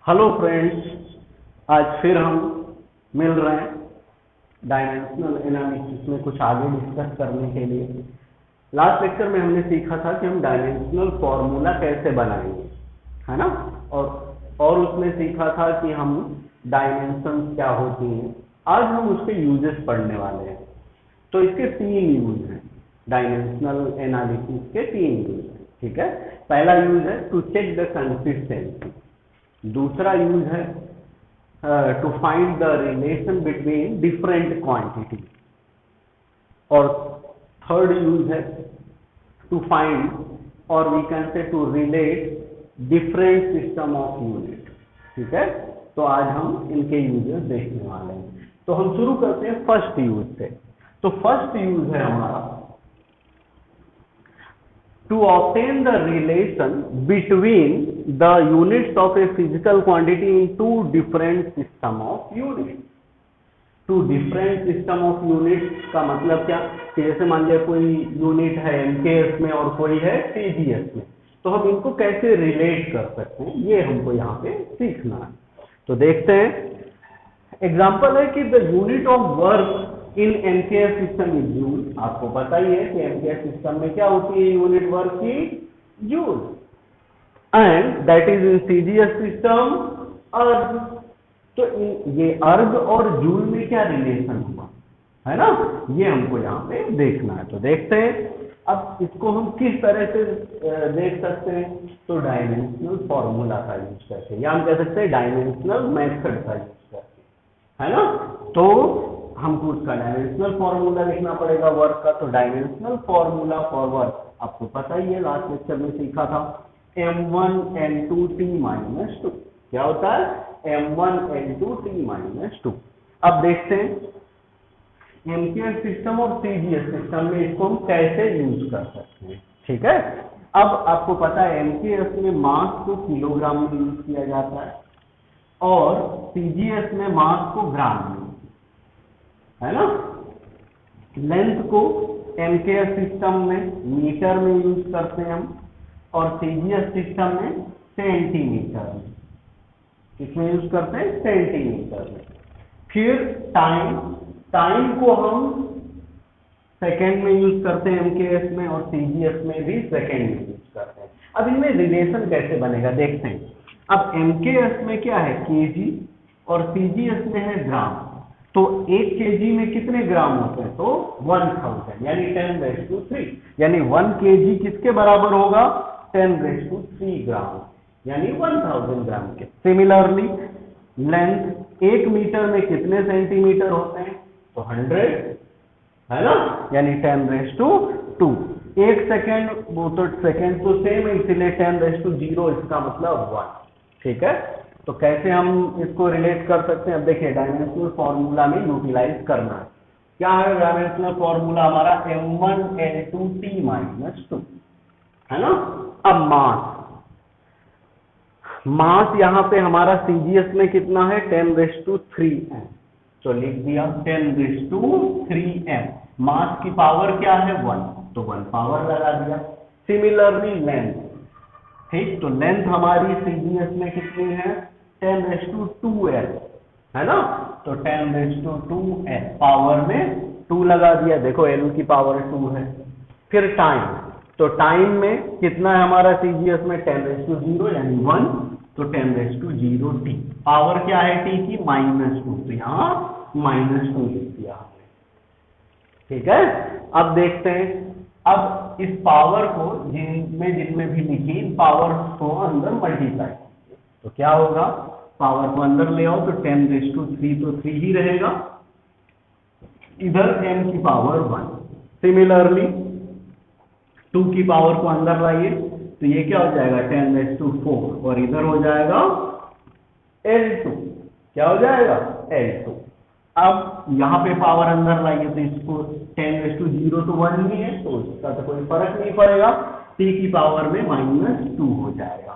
Hello friends, आज फिर हम मिल रहे हैं डायमेंशनल एनालिसिस में कुछ आगे डिस्कस करने के लिए। लास्ट लेक्चर में हमने सीखा था कि हम डायमेंशनल फॉर्मूला कैसे बनाएंगे, है ना। और उसमें सीखा था कि हम डायमेंशंस क्या होती हैं। आज हम उसके यूजेस पढ़ने वाले हैं। तो इसके तीन यूज हैं, डायमेंशनल एनालिसिस के तीन यूज हैं, ठीक है। पहला यूज है टू चेक द कंसिस्टेंसी, दूसरा यूज है to find the relation between different quantity, और थर्ड यूज है टू फाइंड और we can say to relate different system of unit, ठीक है। तो आज हम इनके यूजेस देखने वाले हैं। तो हम शुरू करते हैं फर्स्ट यूज से। तो फर्स्ट यूज है हमारा to obtain the relation between the units of a physical quantity in two different system of units। two different system of units का मतलब क्या कि जैसे मान लिया कोई यूनिट है MKS में और कोई है CGS में, तो हम इनको कैसे रिलेट कर सकते हैं ये हमको यहाँ पे सीखना है। तो देखते हैं, एग्जाम्पल है कि the unit of work in MKS system is joule. आपको पता ही है कि MKS सिस्टम में क्या होती है यूनिट वर्क की, joule, and that is in CGS system अर्ग। तो ये अर्ग और जूल में क्या रिलेशन हुआ, है ना, ये हमको यहाँ पे देखना है। तो देखते हैं अब इसको हम किस तरह से देख सकते हैं। तो डायमेंशनल फॉर्मूला का यूज करके, या हम कह सकते हैं डायमेंशनल मेथड का यूज करके, है ना। तो हमको उसका डायमेंशनल फॉर्मूला लिखना पड़ेगा वर्क का। तो डायमेंशनल फॉर्मूला फॉर वर्क आपको पता ही है, लास्ट लेक्चर में सीखा था, m1n2t-2। क्या होता है, m1n2t-2। अब देखते हैं MKS सिस्टम और CGS सिस्टम में इसको हम कैसे यूज कर सकते हैं, ठीक है। अब आपको पता है MKS में मास को किलोग्राम में यूज किया जाता है और CGS में मास को ग्राम में, है ना। लेंथ को MKS सिस्टम में मीटर में यूज करते हैं हम, और CGS सिस्टम में सेंटीमीटर में। किसमें यूज करते हैं, सेंटीमीटर में। फिर टाइम को हम सेकेंड में यूज करते हैं MKS में, और CGS में भी सेकेंड में यूज करते हैं। अब इनमें रिलेशन कैसे बनेगा देखते हैं। अब MKS में क्या है, केजी, और CGS में है ग्राम। तो 1 kg में कितने ग्राम होते हैं, तो 1000, यानी 10⁻3, यानी 1 kg किसके बराबर होगा, 10⁻3 ग्राम, यानी 1000 ग्राम के। सिमिलरली लेंथ 1 मीटर में कितने सेंटीमीटर होते हैं, तो 100, है ना, यानी 10⁻2। 1 सेकेंड, वो तो सेकेंड तो सेम है, इसीलिए 10⁻0, इसका मतलब 1, ठीक है। तो कैसे हम इसको रिलेट कर सकते हैं, अब देखिए डायमेंशनल फॉर्मूला में यूटिलाइज करना है। क्या है डायमेंशनल फॉर्मूला हमारा, m1n2t-2, है ना। अब मास यहाँ पे हमारा CGS में कितना है, 10⁻3m, तो लिख दिया 10⁻3m। मास की पावर क्या है, 1, तो 1 पावर लगा दिया। सिमिलरली लेंथ, ठीक, तो लेंथ हमारी CGS में कितनी है, 10⁻2l, है ना। तो 10⁻2l, पावर में 2 लगा दिया, देखो l की पावर 2 है। फिर टाइम, तो टाइम में कितना है हमारा CGS में, 10⁻0, यानी 1, तो 10⁻0t। पावर क्या है t की, -2, तो यहाँ -2 लिख दिया हमने, ठीक है। अब देखते हैं, अब इस पावर को जिनमें भी लिखी, इन पावर को अंदर मल्टीप्लाई, तो क्या होगा, पावर को अंदर ले आओ तो 10⁻3 तो 3 ही रहेगा, इधर m की पावर 1। सिमिलरली 2 की पावर को अंदर लाइए, तो ये क्या हो जाएगा, 10⁻4, और इधर हो जाएगा L2, क्या हो जाएगा, L2। अब यहाँ पे पावर अंदर लाइए, तो इसको 10⁻0 तो 1 ही है, तो इसका तो कोई फर्क नहीं पड़ेगा, t की पावर में -2 हो जाएगा।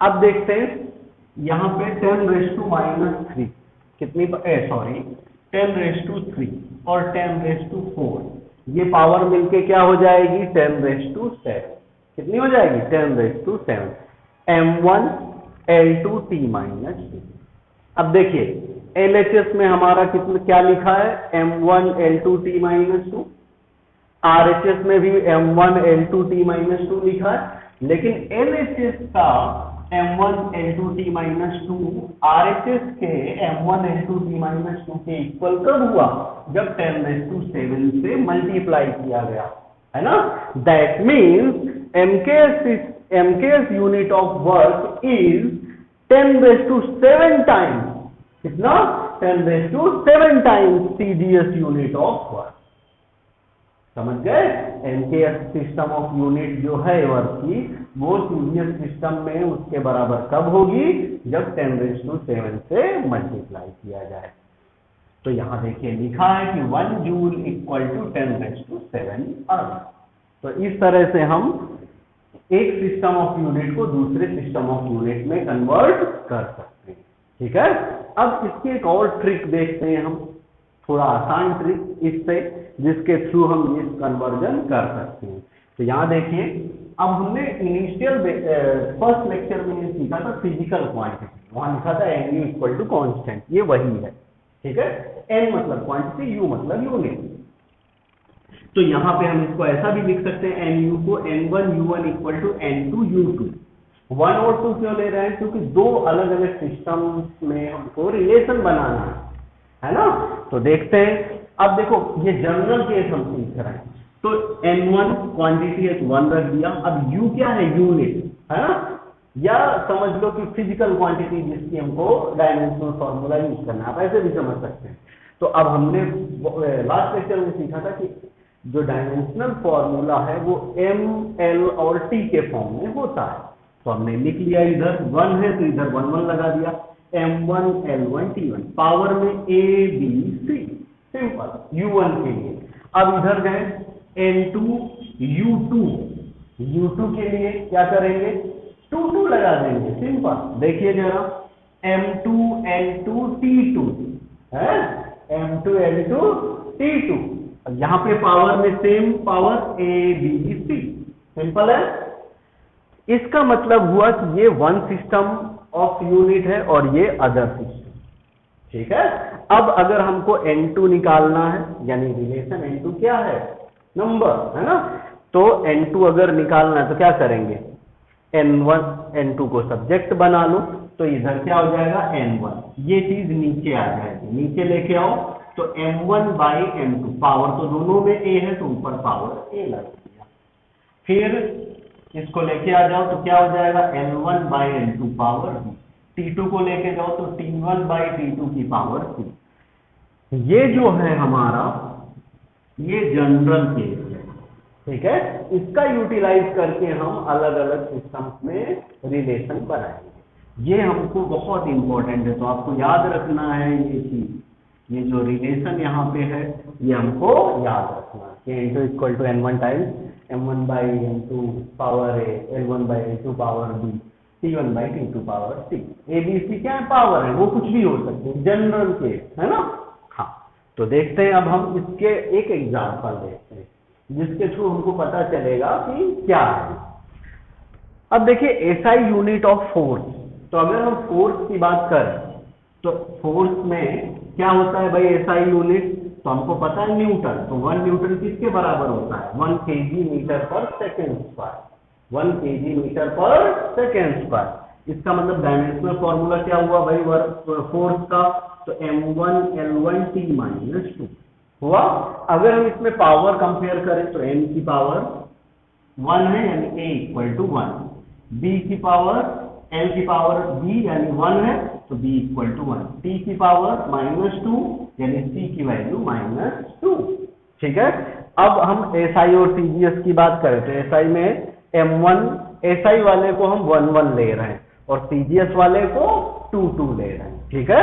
अब देखते हैं यहाँ पे 10⁻³ कितनी, 10⁻3 और 10⁻4, ये पावर मिलके क्या हो जाएगी, 10⁻7। कितनी हो जाएगी, 10⁻7। m1 L2T minus 2। अब देखिए LHS में हमारा कितना क्या लिखा है, M1 L2T माइनस 2। RHS में भी M1 L2T माइनस 2 लिखा है, लेकिन LHS का M1 L2T माइनस 2 RHS के M1 L2T माइनस 2 के इक्वल कब हुआ, जब 10⁷ से मल्टीप्लाई किया गया, है ना। That means MKS unit of work is 10⁷ times, कितना, 10⁷ times CGS unit of work. समझ गए। MKS सिस्टम ऑफ यूनिट जो है वर्क की, वो CGS सिस्टम में उसके बराबर कब होगी, जब 10⁷ से मल्टीप्लाई किया जाए। तो यहां देखिए लिखा है कि 1 जूल इक्वल टू 10⁷ अर्थ। तो इस तरह से हम एक सिस्टम ऑफ यूनिट को दूसरे सिस्टम ऑफ यूनिट में कन्वर्ट कर सकते हैं, ठीक है। अब इसकी एक और ट्रिक देखते हैं हम, थोड़ा आसान ट्रिक इससे, जिसके थ्रू हम ये कन्वर्जन कर सकते हैं। तो यहाँ देखिए, अब हमने इनिशियल फर्स्ट लेक्चर में ये सीखा था फिजिकल क्वांटिटी, वहां लिखा था NU इक्वल टू कॉन्स्टेंट, ये वही है, ठीक है। N मतलब क्वांटिटी, U मतलब यूनिट। तो यहाँ पे हम इसको ऐसा भी लिख सकते हैं, NU को N1 U1 equal to N2 U2। 1 और 2 क्यों ले रहे हैं, क्योंकि दो अलग अलग सिस्टम में हमको रिलेशन बनाना है ना। तो देखते हैं, अब देखो ये जनरल केस हम सीख रहे हैं, तो N1 क्वांटिटी है तो 1 रख दिया। अब U क्या है, यूनिट, है ना, या समझ लो कि फिजिकल क्वांटिटी जिसकी हमको डायमेंशनल फॉर्मूला यूज करना है, आप ऐसे भी समझ सकते हैं। तो अब हमने लास्ट लेक्चर में सीखा था कि जो डायमेंशनल फॉर्मूला है वो M, L और T के फॉर्म में होता है। तो हमने लिख लिया, इधर 1 है तो इधर 1 1 लगा दिया, M1 L1 T1, पावर में A B C, simple, U1 के लिए। अब इधर गए N2 U2 के लिए क्या करेंगे, 2 2 लगा देंगे, सिंपल। देखिए जरा, M2 L2 T2 है, M2 L2 T2, यहाँ पे पावर में same power A B C, simple है। इसका मतलब हुआ कि ये वन सिस्टम ऑफ यूनिट है और ये अदर सिस्टम, ठीक है। अब अगर हमको N2 निकालना है, यानी रिलेशन N2 क्या है, नंबर, है ना। तो N2 अगर निकालना है तो क्या करेंगे, N1 N2 को सब्जेक्ट बना लो, तो इधर क्या हो जाएगा N1, ये चीज नीचे आ जाएगी, नीचे लेके आओ, तो M1 बाई M2, पावर तो दोनों में A है तो ऊपर पावर A लग दिया। फिर इसको लेके आ जाओ तो क्या हो जाएगा, N1 by N2 power B, T2 को लेके जाओ तो T1 बाई T2 की पावर C। ये जो है हमारा, ये जनरल केस है, ठीक है। इसका यूटिलाइज करके हम अलग अलग सिस्टम्स में रिलेशन बनाएंगे। ये हमको बहुत इंपॉर्टेंट है, तो आपको याद रखना है ये चीज, ये जो रिलेशन यहाँ पे है ये हमको याद रखना है कि N2 equal to N1 times M1 by M2 power A, L1 by L2 power B, T1 by T2 power C। ABC क्या है, पावर है, वो कुछ भी हो सकते हैं, जनरल केस है ना। हाँ, तो देखते हैं, अब हम इसके एक एग्जाम्पल देखते हैं जिसके थ्रू हमको पता चलेगा कि क्या है। अब देखिए SI यूनिट ऑफ फोर्स, तो अगर हम फोर्स की बात करें तो फोर्स में क्या होता है भाई, SI यूनिट, तो हमको पता है न्यूटन, तो 1 न्यूटन किसके बराबर होता है, 1 kg मीटर पर सेकेंड स्क्वायर, 1 kg मीटर पर सेकेंड स्क्वायर। इसका मतलब डायमेंशनल फॉर्मूला क्या हुआ भाई फोर्स का, तो M1 L1 T माइनस 2 हुआ। अगर हम इसमें पावर कंपेयर करें तो M की पावर 1 है, यानी A इक्वल टू 1, B की पावर, L की पावर B यानी 1 है तो B इक्वल टू 1, T की पावर -2 यानी C की वैल्यू -2, ठीक है। अब हम SI और CGS की बात करें तो SI में M1, SI वाले को हम 1 1 ले रहे हैं और CGS वाले को 2 2 ले रहे हैं, ठीक है।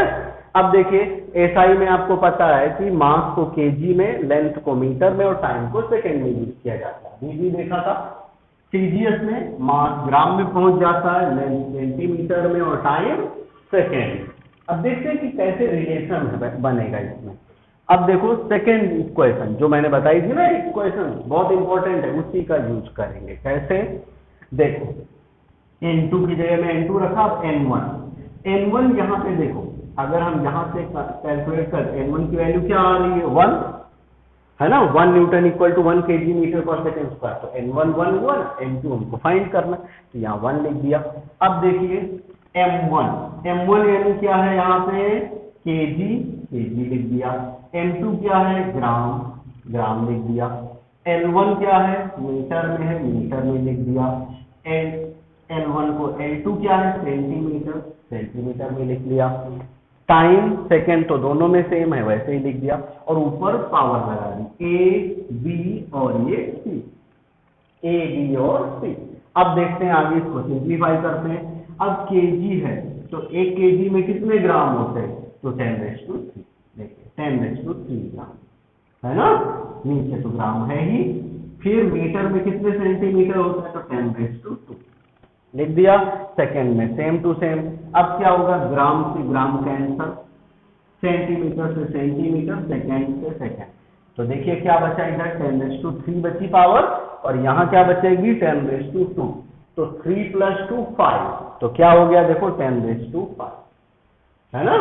अब देखिए SI में आपको पता है कि मास को kg में, लेंथ को मीटर में और टाइम को सेकेंड में यूज किया जाता है, भी देखा था। CGS में मास ग्राम में पहुंच जाता है, लेंथ सेंटीमीटर में और टाइम सेकेंड। अब देखते हैं कि कैसे रिलेशन बनेगा इसमें। अब देखो सेकेंड इक्वेशन जो मैंने बताई थी ना, इक्वेशन बहुत इंपॉर्टेंट है, उसी का यूज करेंगे। कैसे, देखो N2 की जगह में N2 रखा, अब N1 यहाँ पे देखो, अगर हम यहाँ से कैलकुलेट कर, N1 की वैल्यू क्या आ रही है, 1 है ना, 1 newton equal to 1 kg metre पर सेकेंड स्क्वायर, तो N1 1 हुआ, N2 हमको फाइंड करना, तो यहाँ 1 लिख दिया। अब देखिए M1 यानी क्या है, यहाँ पे kg लिख दिया, M2 क्या है, ग्राम लिख दिया, L1 क्या है, मीटर में है, मीटर में लिख दिया, L1 को L2 क्या है, सेंटीमीटर में लिख लिया, टाइम सेकेंड तो दोनों में सेम है, वैसे ही लिख दिया, और ऊपर पावर लगा दी, A B और ये C, A B और C। अब देखते हैं आगे, इसको सिंप्लीफाई करते हैं। अब kg है तो 1 kg में कितने ग्राम होते हैं, तो 10⁻3, देखिए 10⁻3 ग्राम, है ना, नीचे तो ग्राम है ही। फिर मीटर में कितने सेंटीमीटर होता है, तो 10⁻2 लिख दिया। सेकंड में सेम टू सेम, अब क्या होगा, ग्राम से ग्राम कैंसल, सेंटीमीटर से सेंटीमीटर, सेकंड से सेकंड, तो देखिए क्या बचा इधर, 10⁻3 बची पावर, और यहाँ क्या बचेगी, 10⁻2, तो 3 + 2 5, तो क्या हो गया, देखो 10⁻5, है ना।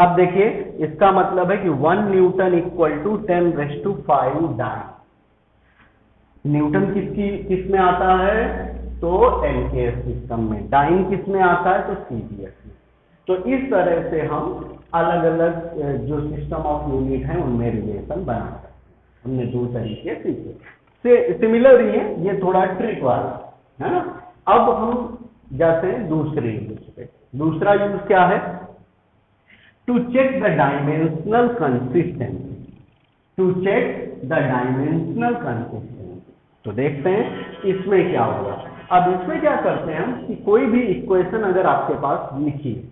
अब देखिए इसका मतलब है कि 1 newton equal to 10⁻5 dyne. Newton किस में आता है, तो एलकेएस सिस्टम में, डाइन किस में आता है, तो सीजीएस में। तो इस तरह से हम अलग अलग जो सिस्टम ऑफ यूनिट है उनमें रिलेशन बना सकते हैं। हमने 2 तरीके सीखे, सिमिलर ही है, ये थोड़ा ट्रिक वाला है ना। अब हम जाते हैं दूसरे यूज पे। दूसरा यूज क्या है, to check the dimensional consistency, तो देखते हैं इसमें क्या होगा। अब इसमें क्या करते हैं हम, कि कोई भी इक्वेशन अगर आपके पास लिखी है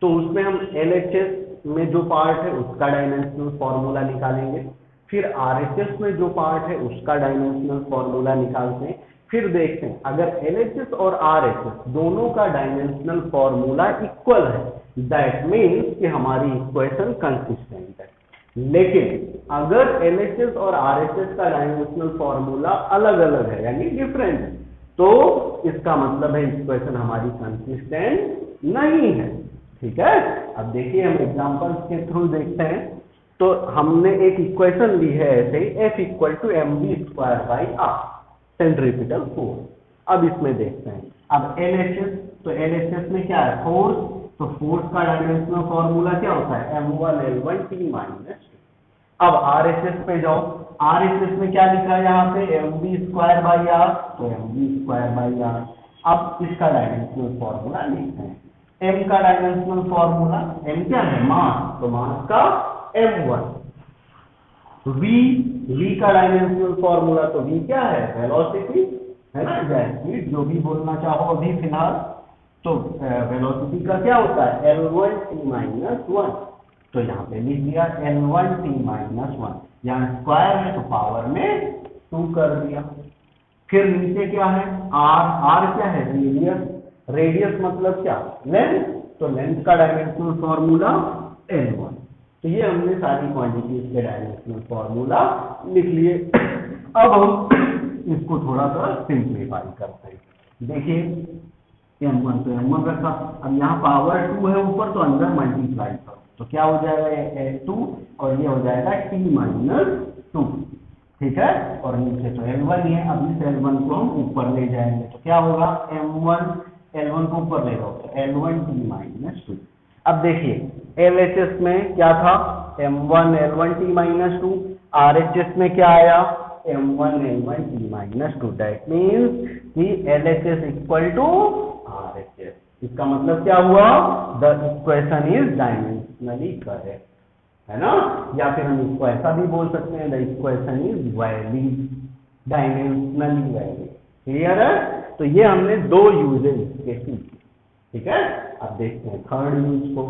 तो उसमें हम LHS में जो पार्ट है उसका डायमेंशनल फॉर्मूला निकालेंगे, फिर RHS में जो पार्ट है उसका डायमेंशनल फॉर्मूला निकालते हैं, फिर देखते हैं अगर LHS और RHS दोनों का डायमेंशनल फॉर्मूला इक्वल है, दैट मीन्स कि हमारी इक्वेशन कंसिस्टेंट है। लेकिन अगर LHS और RHS का डायमेंशनल फॉर्मूला अलग अलग है, यानी डिफरेंट है, तो इसका मतलब है इक्वेशन हमारी कंसिस्टेंट नहीं है। ठीक है, अब देखिए हम एग्जांपल्स के थ्रू देखते हैं। तो हमने एक इक्वेशन ली है ऐसे ही, F = mv²/r, सेंट्रीपिटल फोर्स। अब इसमें देखते हैं, अब LHS, तो LHS में क्या है, फोर्स, तो फोर्स का डायमेंशनल फॉर्मूला क्या होता है, m1L1T-2। अब RHS पे जाओ, RHS में क्या लिखा है यहाँ पे, mv²/r, तो mv²/r। अब इसका डायमेंशनल फॉर्मूला लिखते हैं, m का डायमेंशनल फॉर्मूला, m क्या है, मास, तो मास का m1। v का डायमेंशनल फॉर्मूला, तो v क्या है, वेलोसिटी, है ना, या स्पीड, जो भी बोलना चाहो अभी फिलहाल। तो वेलोसिटी का क्या होता है, L1T-1, तो यहाँ पे लिख दिया L1T-1, यहाँ स्क्वायर है तो पावर में 2 कर दिया। फिर नीचे क्या है, r क्या है, रेडियस मतलब क्या, लेंथ, तो लेंथ का डायमेंशनल फॉर्मूला L1। तो ये हमने सारी क्वांटिटीज के डायमेंशनल फॉर्मूला लिख लिए। अब हम इसको थोड़ा सा सिंप्लीफाई करते हैं। देखिए m1 तो m1 रखा, अब यहाँ पावर 2 है ऊपर, तो अंदर मल्टीप्लाई करो, तो क्या हो जाएगा, 2, और ये हो जाएगा t-2, ठीक है, और नीचे तो L1 ही है। अब इस L1 को हम ऊपर ले जाएंगे, तो क्या होगा, L1 को ऊपर ले जाओ, तो L1T-2। अब देखिए LHS में क्या था, m1L1T-2, RHS में क्या आया, m1L1T-2, दैट मीन्स कि LHS = RHS। इसका मतलब क्या हुआ, the equation is dimensionally correct, है ना। या फिर हम इसको ऐसा भी बोल सकते हैं, the equation is valid, dimensionally valid. Clear है। तो ये हमने 2 यूजेस के सीखे। ठीक है, अब देखते हैं थर्ड यूज को।